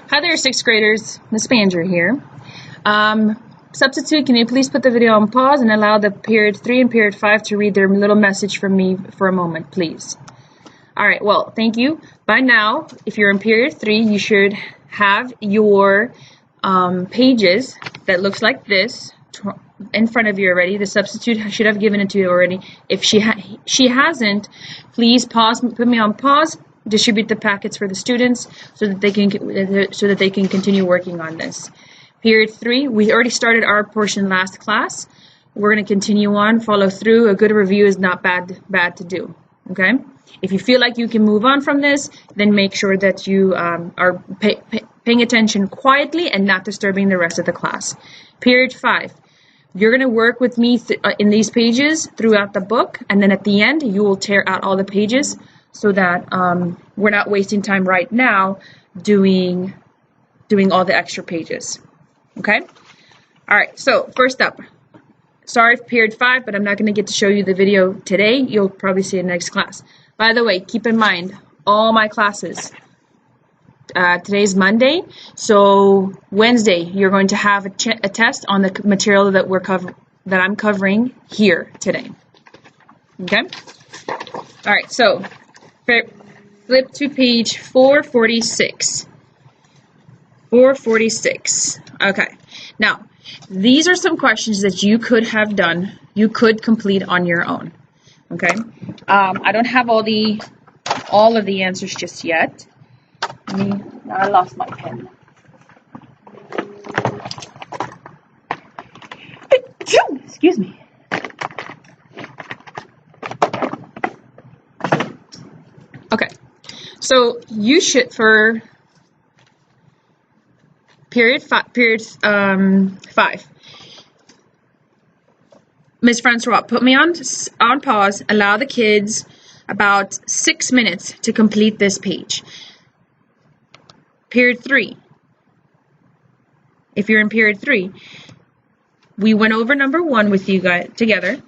Hi there, 6th graders. Ms. Banger here. Substitute, can you please put the video on pause and allow the period 3 and period 5 to read their little message from me for a moment, please? All right, well, thank you. By now, if you're in period 3, you should have your pages that looks like this in front of you already. The substitute should have given it to you already. If she hasn't, please put me on pause. Distribute the packets for the students so that they can continue working on this. Period 3, we already started our portion last class. We're going to continue on, follow through. A good review is not bad to do. Okay? If you feel like you can move on from this, then make sure that you are paying attention quietly and not disturbing the rest of the class. Period 5. You're going to work with me in these pages throughout the book, and then at the end, you will tear out all the pages so that we're not wasting time right now doing all the extra pages. Okay? All right, so first up, sorry for period 5, but I'm not going to get to show you the video today. You'll probably see it in the next class. By the way, keep in mind, all my classes, today's Monday, so Wednesday, you're going to have a test on the material that I'm covering here today. Okay? All right, so flip to page 446. 446. Okay. Now, these are some questions that you could have done, you could complete on your own. Okay. I don't have all of the answers just yet. I lost my pen. Excuse me. Okay. So you should, for period 5. Ms. Francois, put me on pause. Allow the kids about 6 minutes to complete this page. Period 3. If you're in period 3, we went over number 1 with you guys together,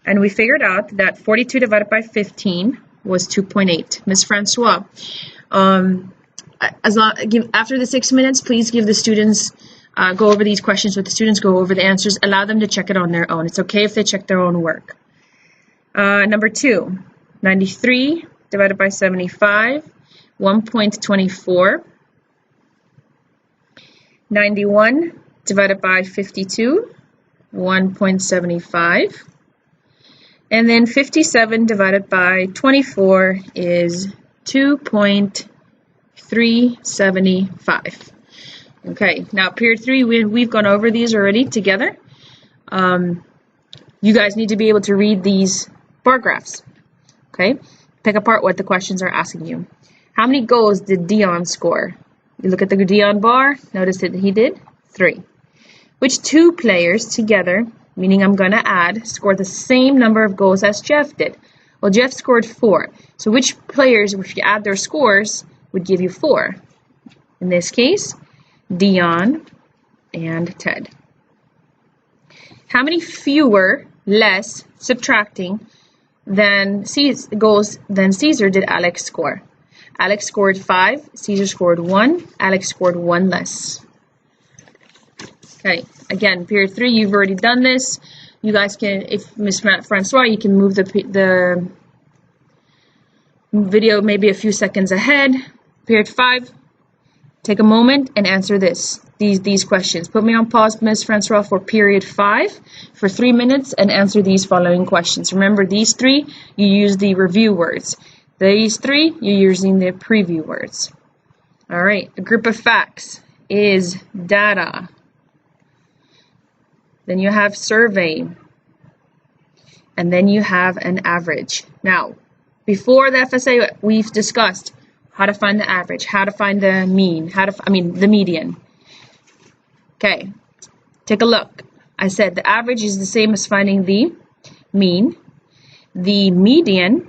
and we figured out that 42 divided by 15 was 2.8. Ms. Francois, after the 6 minutes, please give the students, go over these questions with the students, go over the answers, allow them to check it on their own. It's okay if they check their own work. Number 2, 93 divided by 75, 1.24. 91 divided by 52, 1.75. And then 57 divided by 24 is 2.375. Okay, now period 3, we've gone over these already together. You guys need to be able to read these bar graphs. Okay, pick apart what the questions are asking you. How many goals did Dion score? You look at the Dion bar, notice that he did 3. Which 2 players together, meaning I'm going to add, scored the same number of goals as Jeff did? Well, Jeff scored 4. So which players, if you add their scores, would give you 4? In this case, Dion and Ted. How many fewer, less, subtracting, goals than Caesar did Alex score? Alex scored 5, Caesar scored 1, Alex scored 1 less. Okay, again, period 3, you've already done this. You guys can, if Ms. Francois, you can move the video maybe a few seconds ahead. Period 5, take a moment and answer these questions. Put me on pause, Ms. Francois, for period 5 for 3 minutes and answer these following questions. Remember, these 3, you use the review words. These 3, you're using the preview words. All right, a group of facts is data. Then you have survey. And then you have an average. Now, before the FSA, we've discussed how to find the average, how to find the mean, the median. Okay, take a look. I said the average is the same as finding the mean. The median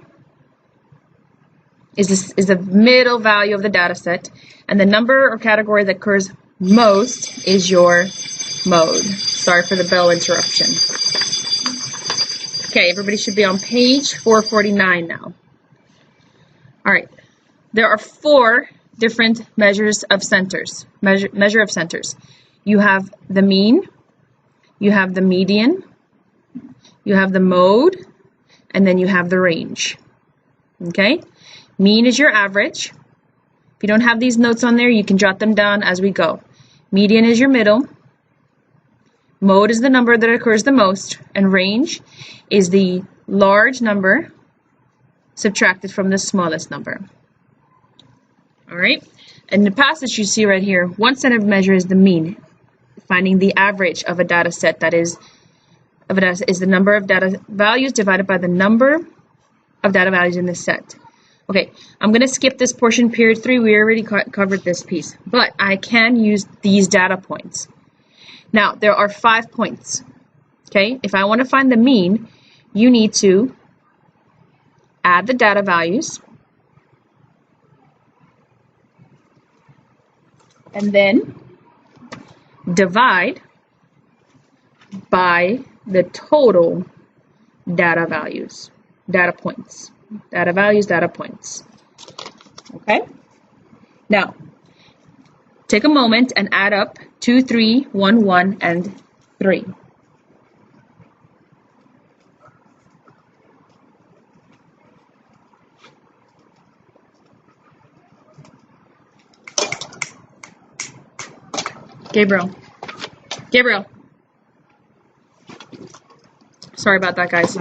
is the middle value of the data set, and the number or category that occurs most is your mode. Sorry for the bell interruption. Okay, everybody should be on page 449 now. All right, there are 4 different measures of centers. Measure of centers. You have the mean, you have the median, you have the mode, and then you have the range. Okay? Mean is your average. If you don't have these notes on there, you can jot them down as we go. Median is your middle. Mode is the number that occurs the most, and range is the large number subtracted from the smallest number. All right? In the passage you see right here, one set of measure is the mean, finding the average of a data set that is the number of data values divided by the number of data values in the set. Okay, I'm going to skip this portion, period 3. We already covered this piece, but I can use these data points. Now, there are 5 points. Okay, if I want to find the mean, you need to add the data values and then divide by the total data values, data points, data values, data points. Okay? Now, take a moment and add up 2, 3, 1, 1, and 3. Gabriel. Sorry about that, guys.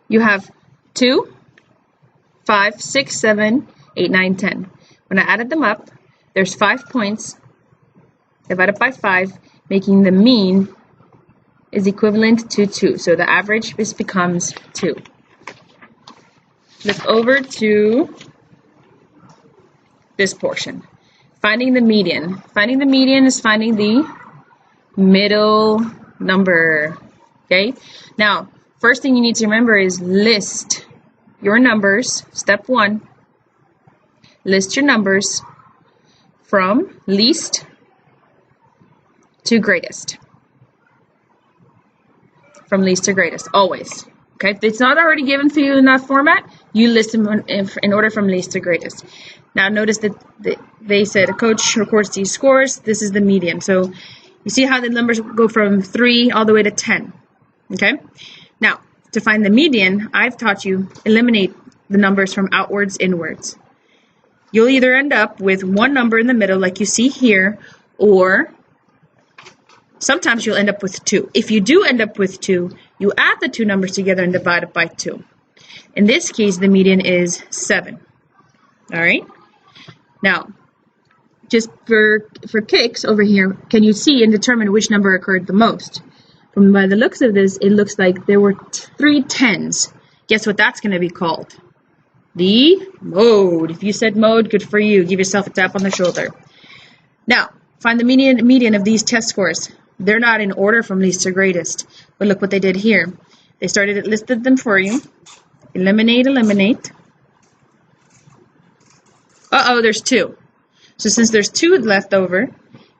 You have 2, 5, 6, 7, 8, 9, 10. When I added them up, there's 5 points divided by 5, making the mean is equivalent to 2. So the average becomes 2. Flip over to this portion. Finding the median. Finding the median is finding the middle number. Okay? Now, first thing you need to remember is list your numbers. Step 1. List your numbers from least to greatest. From least to greatest, always. Okay? If it's not already given for you in that format, you list them in order from least to greatest. Now notice that they said a coach records these scores. This is the median. So you see how the numbers go from 3 all the way to 10. Okay? Now, to find the median, I've taught you eliminate the numbers from outwards inwards. You'll either end up with one number in the middle like you see here, or sometimes you'll end up with 2. If you do end up with 2, you add the 2 numbers together and divide it by 2. In this case, the median is 7. All right? Now, just for kicks over here, can you see and determine which number occurred the most? From by the looks of this, it looks like there were 3 10s. Guess what that's going to be called? The mode. If you said mode, good for you. Give yourself a tap on the shoulder. Now, find the median of these test scores. They're not in order from least to greatest. But look what they did here. They listed them for you. Eliminate, eliminate. Uh-oh, there's 2. So since there's 2 left over,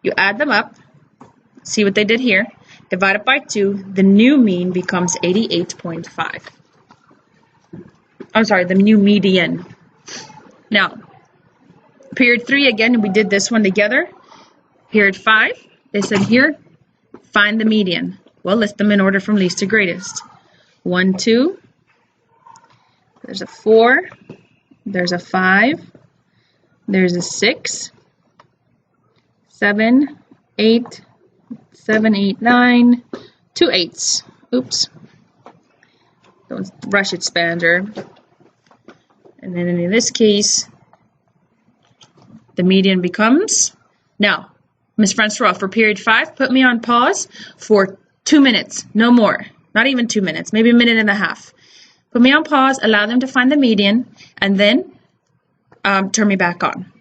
you add them up. See what they did here. Divide it by 2. The new mean becomes 88.5. I'm sorry, the new median. Now, period 3, again, we did this one together. Period 5, they said here, find the median. Well, list them in order from least to greatest. 1, 2. There's a 4. There's a 5. There's a 6, 7, 8, 7, 8, 9, 2 8s. Oops. Don't rush it, Spander. And then in this case, the median becomes, now, Ms. Francois, for period 5, put me on pause for 2 minutes, no more. Not even 2 minutes, maybe a minute and a half. Put me on pause, allow them to find the median, and then turn me back on.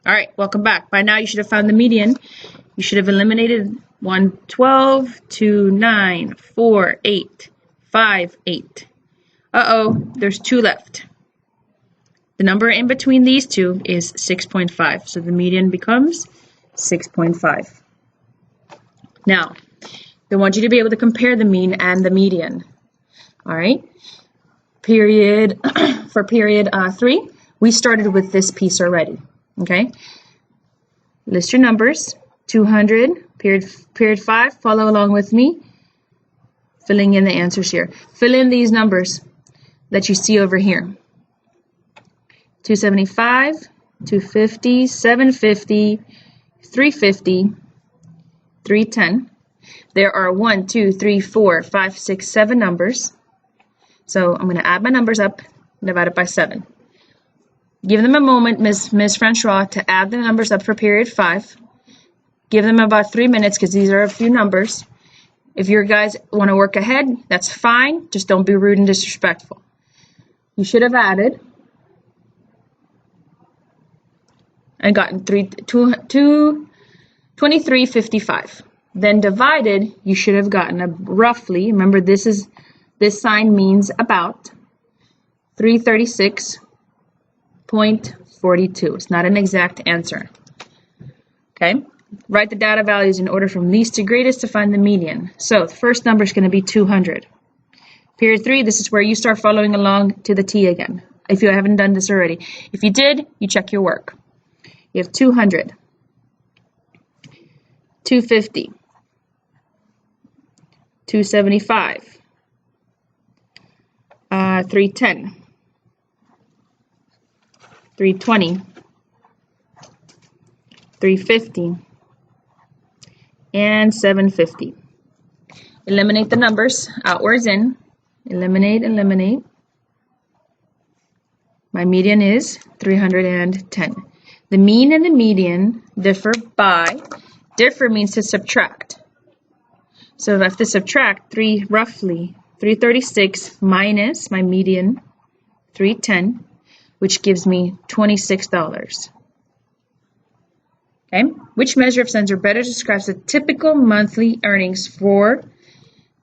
All right, welcome back. By now, you should have found the median. You should have eliminated 1, 12, 2, 9, 4, 8, 5, 8. Uh-oh, there's 2 left. The number in between these 2 is 6.5, so the median becomes 6.5. Now, they want you to be able to compare the mean and the median. All right, for period 3, we started with this piece already. Okay? List your numbers. 200, period 5, follow along with me. Filling in the answers here. Fill in these numbers that you see over here. 275, 250, 750, 350, 310. There are 1, 2, 3, 4, 5, 6, 7 numbers. So I'm going to add my numbers up and divide it by 7. Give them a moment, Ms. Francois, to add the numbers up for period 5. Give them about 3 minutes because these are a few numbers. If your guys want to work ahead, that's fine. Just don't be rude and disrespectful. You should have added and gotten 2355. Then divided, you should have gotten a roughly, remember this sign means about 336.42. It's not an exact answer. Okay? Write the data values in order from least to greatest to find the median. So the first number is going to be 200. Period 3, this is where you start following along to the T again, if you haven't done this already. If you did, you check your work. You have 200, 250, 275, 310, 320, 350, and 750. Eliminate the numbers, outwards in. Eliminate, eliminate. My median is 310. The mean and the median differ by, differ means to subtract. So if I have to subtract roughly 336 minus my median, 310, which gives me $26. Okay, which measure of Sensor better describes the typical monthly earnings for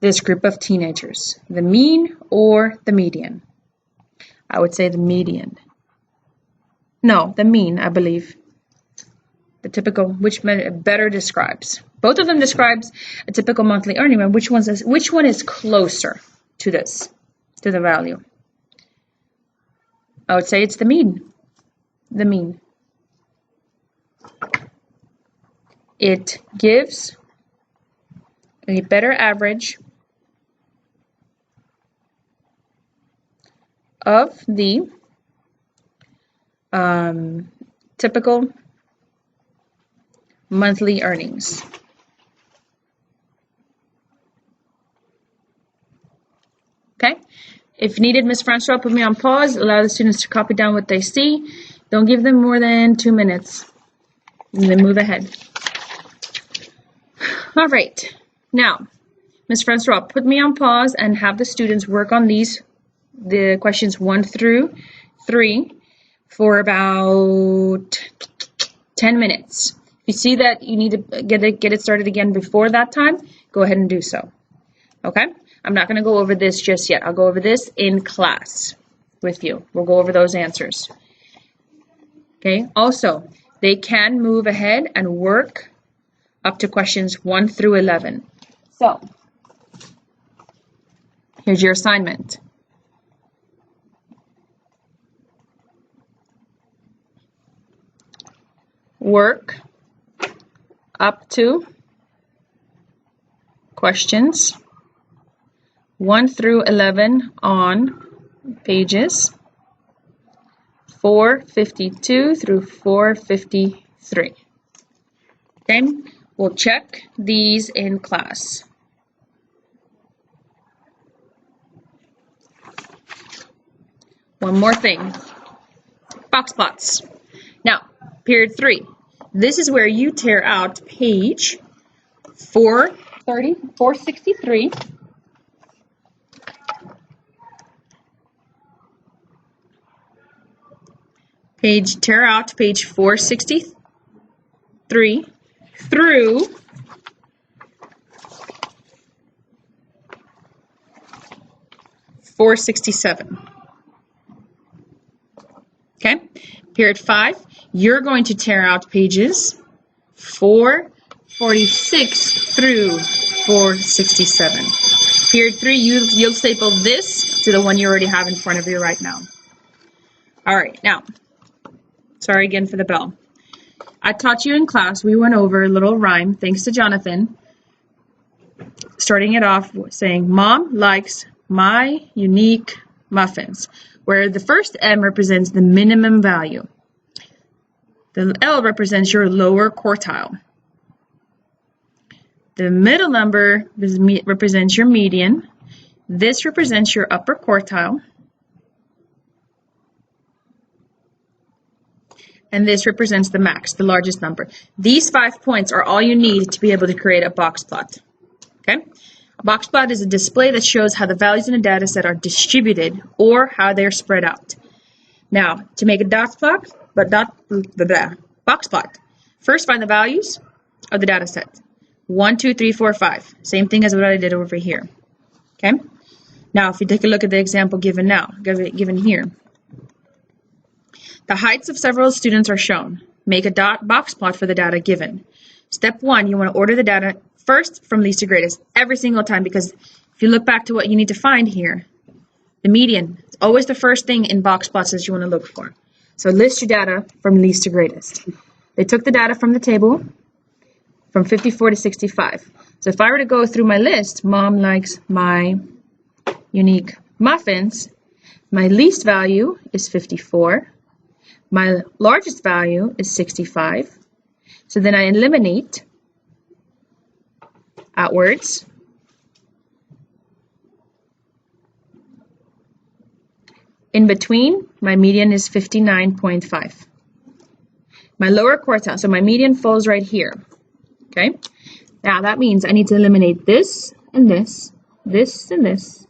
this group of teenagers? The mean or the median? I would say the median. No, the mean, I believe. The typical, which better describes? Both of them describes a typical monthly earning, but which one is closer to this, to the value? I would say it's the mean. The mean. It gives a better average of the typical monthly earnings. Okay? If needed, Ms. Francois, put me on pause. Allow the students to copy down what they see. Don't give them more than 2 minutes. And then move ahead. All right. Now, Ms. Francois, put me on pause and have the students work on the questions 1 through 3 for about 10 minutes. If you see that you need to get it started again before that time, go ahead and do so. Okay? I'm not going to go over this just yet. I'll go over this in class with you. We'll go over those answers. Okay? Also, they can move ahead and work up to questions 1 through 11. So, here's your assignment. Work up to questions 1 through 11 on pages 452 through 453. Okay, we'll check these in class. One more thing. Box plots. Now, period 3. This is where you tear out page 463. Tear out page 463 through 467. Okay, period 5. You're going to tear out pages 446 through 467. Period 3, you'll staple this to the one you already have in front of you right now. All right, now, sorry again for the bell. I taught you in class, we went over a little rhyme, thanks to Jonathan, starting it off saying, Mom likes my unique muffins, where the first M represents the minimum value. The L represents your lower quartile. The middle number represents your median. This represents your upper quartile. And this represents the max, the largest number. These 5 points are all you need to be able to create a box plot. Okay? A box plot is a display that shows how the values in a data set are distributed or how they're spread out. Now, to make a box plot, first find the values of the data set. 1, 2, 3, 4, 5. Same thing as what I did over here. Okay? Now, if you take a look at the example given here. The heights of several students are shown. Make a box plot for the data given. Step 1, you want to order the data first from least to greatest every single time, because if you look back to what you need to find here, the median is always the first thing in box plots that you want to look for. So list your data from least to greatest. They took the data from the table from 54 to 65. So if I were to go through my list, Mom likes my unique muffins, my least value is 54. My largest value is 65. So then I eliminate outwards. In between, my median is 59.5. My lower quartile, so my median falls right here. Okay? Now that means I need to eliminate this and this, this and this.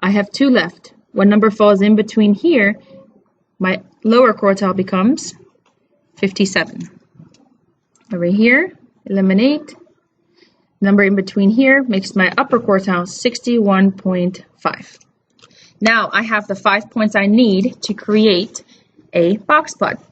I have 2 left. What number falls in between here? My lower quartile becomes 57. Over here, eliminate. Number in between here makes my upper quartile 61.5. Now I have the 5 points I need to create a box plot.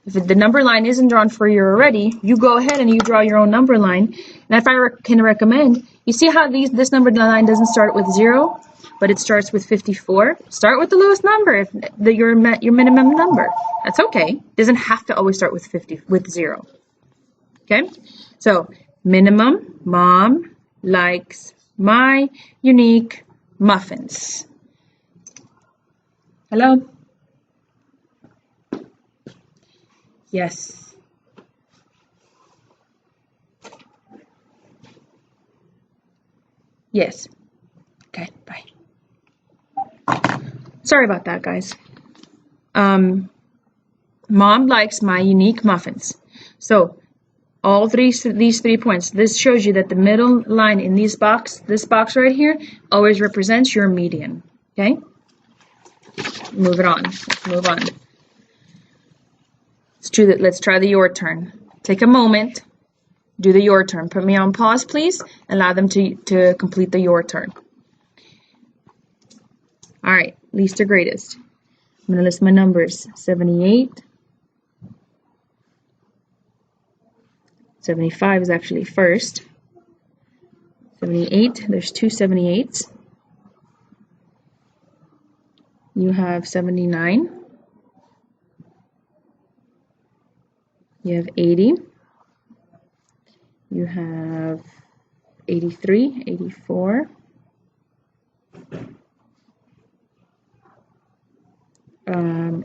If the number line isn't drawn for you already, you go ahead and you draw your own number line. And if I can recommend, you see how this number line doesn't start with 0? But it starts with 54. Start with the lowest number, your minimum number. That's okay. It doesn't have to always start with 0. Okay? So, minimum, Mom likes my unique muffins. Hello? Yes. Yes. Okay, bye. Sorry about that, guys. Mom likes my unique muffins. So all these 3 points, this shows you that the middle line in this box right here, always represents your median. Okay? Move it on. Let's move on. Let's try the your turn. Take a moment. Do the your turn. Put me on pause, please. Allow them to complete the your turn. All right, least to greatest. I'm going to list my numbers. 78. 75 is actually first. 78, there's 2 78s. You have 79. You have 80. You have 83, 84.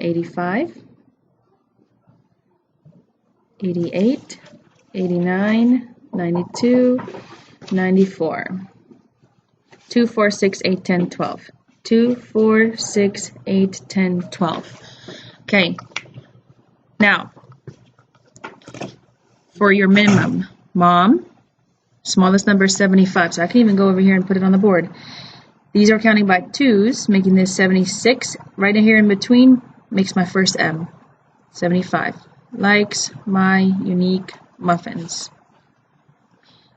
85, 88, 89, 92, 94. 2, 4, 6, 8, 10, 12. 2, 4, 6, 8, 10, 12. Okay. Now, for your minimum, Mom, smallest number is 75. So I can even go over here and put it on the board. These are counting by 2s, making this 76. Right in here in between makes my first M. 75. Likes my unique muffins.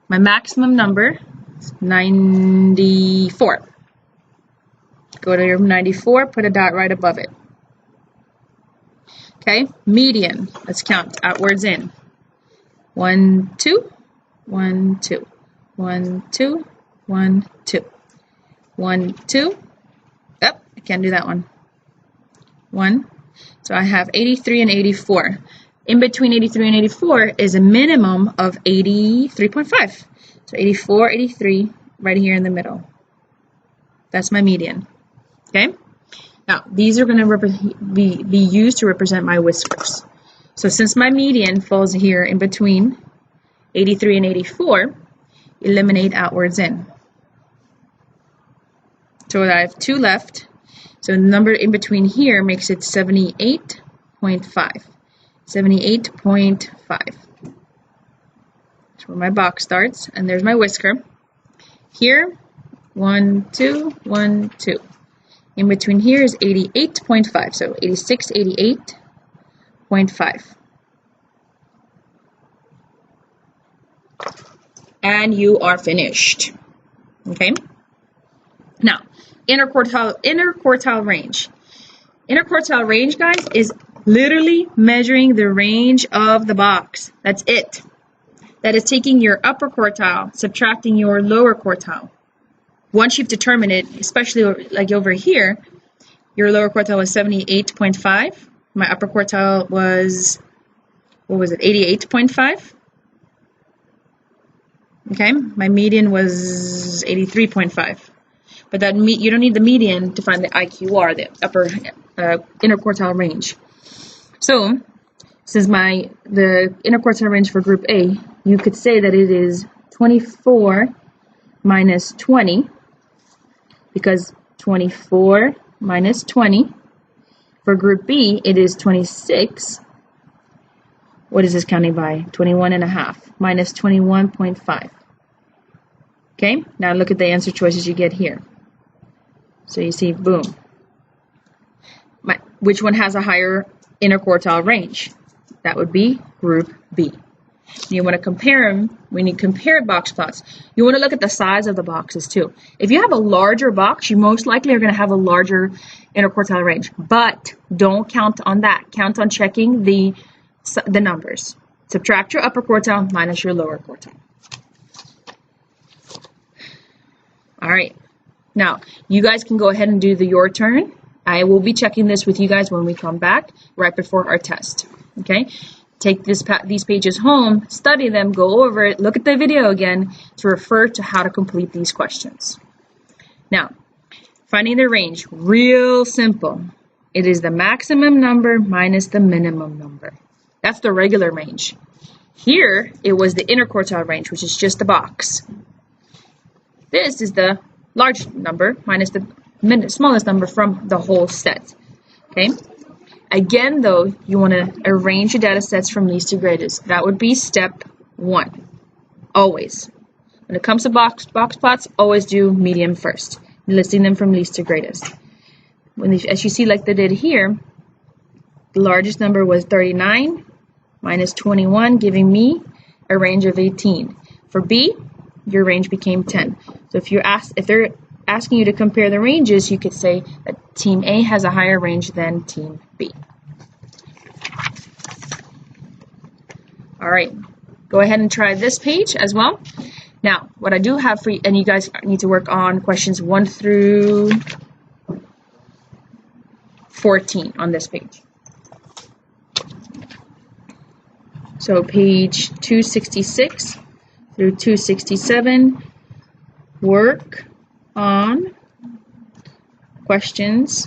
My maximum number is 94. Go to your 94, put a dot right above it. Okay, median. Let's count outwards in. 1, 2, 1, 2, 1, 2, 1, 2. 1, 2. Oh, I can't do that one. 1. So I have 83 and 84. in between 83 and 84 is a minimum of 83.5. So 84, 83, right here in the middle. That's my median. Okay? Now, these are going to be used to represent my whiskers. So since my median falls here in between 83 and 84, eliminate outwards in. So I have 2 left. So the number in between here makes it 78.5. 78.5. That's where my box starts. And there's my whisker. Here, 1, 2, 1, 2. In between here is 88.5. So 86, 88.5. And you are finished. Okay? Now, interquartile range. Interquartile range, guys, is literally measuring the range of the box. That's it. That is taking your upper quartile, subtracting your lower quartile. Once you've determined it, especially like over here, your lower quartile was 78.5. My upper quartile was, what was it, 88.5? Okay, my median was 83.5. But that you don't need the median to find the IQR, the upper interquartile range. So, since the interquartile range for group A, you could say that it is 24 minus 20, because 24 minus 20. For group B, it is 26. What is this counting by? 21.5 minus 21.5. Okay, now look at the answer choices you get here. So you see, boom. Which one has a higher interquartile range? That would be group B. And you want to compare them. When you compare box plots, you want to look at the size of the boxes too. If you have a larger box, you most likely are going to have a larger interquartile range. But don't count on that. Count on checking the numbers. Subtract your upper quartile minus your lower quartile. All right. Now, you guys can go ahead and do your turn. I will be checking this with you guys when we come back, right before our test. Okay? Take these pages home, study them, go over it, look at the video again to refer to how to complete these questions. Now, finding the range, real simple. It is the maximum number minus the minimum number. That's the regular range. Here, it was the interquartile range, which is just the box. This is the large number minus the smallest number from the whole set. Okay? Again, though, you want to arrange your data sets from least to greatest. That would be step 1. Always. When it comes to box plots, always do median first, listing them from least to greatest. As you see, like they did here, the largest number was 39 minus 21, giving me a range of 18. For B, your range became 10. So if they're asking you to compare the ranges, you could say that Team A has a higher range than Team B. All right, go ahead and try this page as well. Now, what I do have for you, and you guys need to work on questions 1 through 14 on this page. So page 266 through 267, work on questions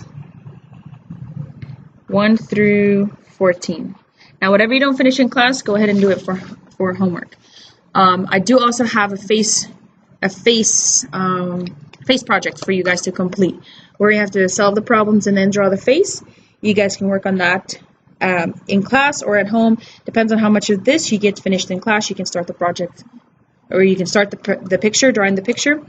1 through 14. Now, whatever you don't finish in class, go ahead and do it for homework. I do also have a face project for you guys to complete, where you have to solve the problems and then draw the face. You guys can work on that in class or at home. Depends on how much of this you get finished in class. You can start the project, or you can start the picture, drawing the picture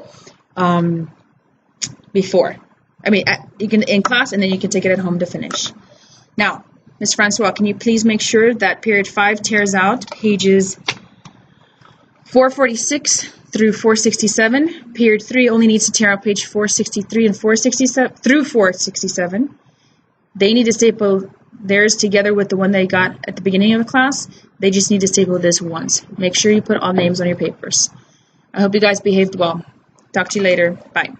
before. You can in class, and then you can take it at home to finish. Now, Ms. Francois, can you please make sure that period 5 tears out pages 446 through 467. Period 3 only needs to tear out page 463 and 467 through 467. They need to staple theirs together with the one they got at the beginning of the class. They just need to staple this once. Make sure you put all names on your papers. I hope you guys behaved well. Talk to you later. Bye.